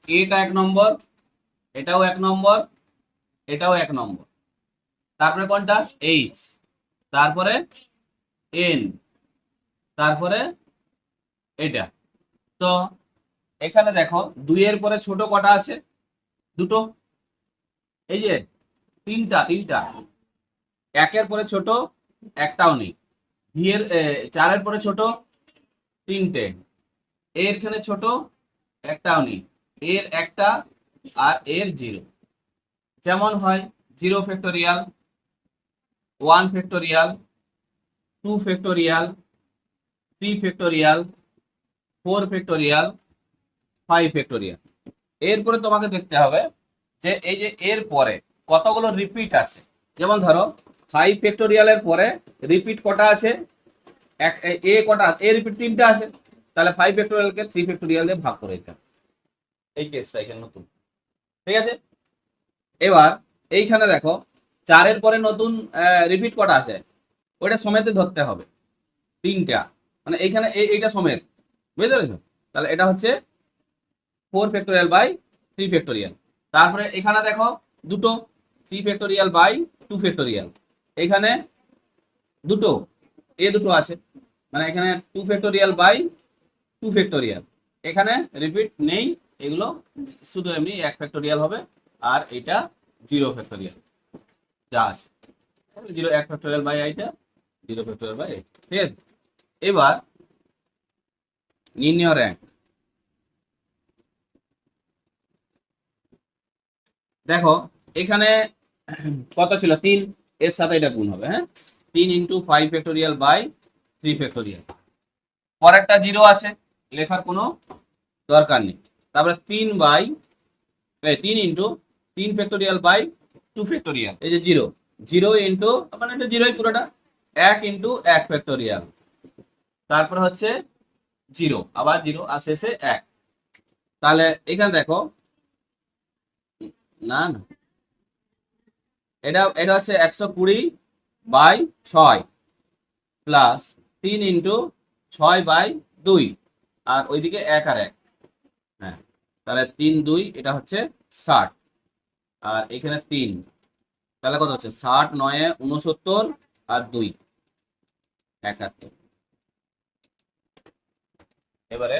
এটা 1 নম্বর, এটাও 1 নম্বর, এটাও 1 নম্বর। তারপরে কোনটা? এইচ, তারপরে এন, তারপরে এটা। তো এখানে দেখো 2 এর পরে ছোট কটা আছে? দুটো। এই যে তিনটা, তিনটা। 1 এর পরে ছোট একটাও নেই। ভি এর 4 এর পরে ছোট তিনটে। এর এখানে ছোট একটাও নেই। এর একটা, আর এর 0। যেমন হয় 0 factorial, 1 factorial, 2 factorial, 3 factorial, 4 factorial, 5 factorial. এরপরে তোমাকে দেখতে হবে যে এই যে এর পরে কতগুলো রিপিট আছে। যেমন ধরো 5 ফ্যাক্টোরিয়ালের পরে রিপিট কটা আছে? এক এ কটা? এ রিপিট 3টা আছে। তাহলে 5 ফ্যাক্টোরিয়ালকে 3 ফ্যাক্টোরিয়াল দিয়ে ভাগ করে দিতে হবে। এই কেসটা এখানে নতুন। ঠিক আছে। এবার এইখানে দেখো 4 এর পরে নতুন রিপিট কটা আছে? ওইটা সমেতে ধরতে হবে 3টা। মানে এইখানে এইটা সমেত, বুঝতে পেরেছো? তাহলে এটা হচ্ছে 4 ফ্যাক্টোরিয়াল বাই 3 ফ্যাক্টোরিয়াল। তারপরে এখানে দেখো দুটো, 3 ফ্যাক্টোরিয়াল বাই 2 ফ্যাক্টোরিয়াল। এখানে দুটো, এ দুটো আছে, মানে এখানে 2 ফ্যাক্টোরিয়াল বাই 2 ফ্যাক্টোরিয়াল। এখানে রিপিট নেই, এগুলো শুধু এমনি 1 ফ্যাক্টোরিয়াল হবে। আর এটা 0 ফ্যাক্টোরিয়াল যা আছে, 0 1 ফ্যাক্টোরিয়াল বাই এইটা, 0 ফ্যাক্টোরিয়াল বাই এইটা। ঠিক আছে। এবার নির্ণয় র্যাঙ্ক। দেখো এখানে কত ছিল? 3। এর সাথে এটা গুণ হবে, হ্যাঁ। 3 ইন্টু 5 ফ্যাক্টোরিয়াল বাই 3 ফ্যাক্টোরিয়াল। পরেরটা 0 আছে, লেখার কোনো দরকার নেই। তারপরে 3 ইন্টু 3 ফ্যাক্টোরিয়াল বাই 2 ফ্যাক্টোরিয়াল। এই যে 0, 0 ইন্টু, মানে এটা 0ই পুরোটা। 1 ইন্টু 1 ফ্যাক্টোরিয়াল। তারপর হচ্ছে 0, আবার 0, আর শেষে 1। তাহলে এখানে দেখো, না না, এটা এটা হচ্ছে 120 বাই 6 প্লাস 3 ইন্টু 6 বাই 2, আর ওইদিকে 1 আর 1। হ্যাঁ, তাহলে 3 2, এটা হচ্ছে 60। আর এখানে 3, তাহলে কত হচ্ছে? 60 9 69, আর 2 71। এবারে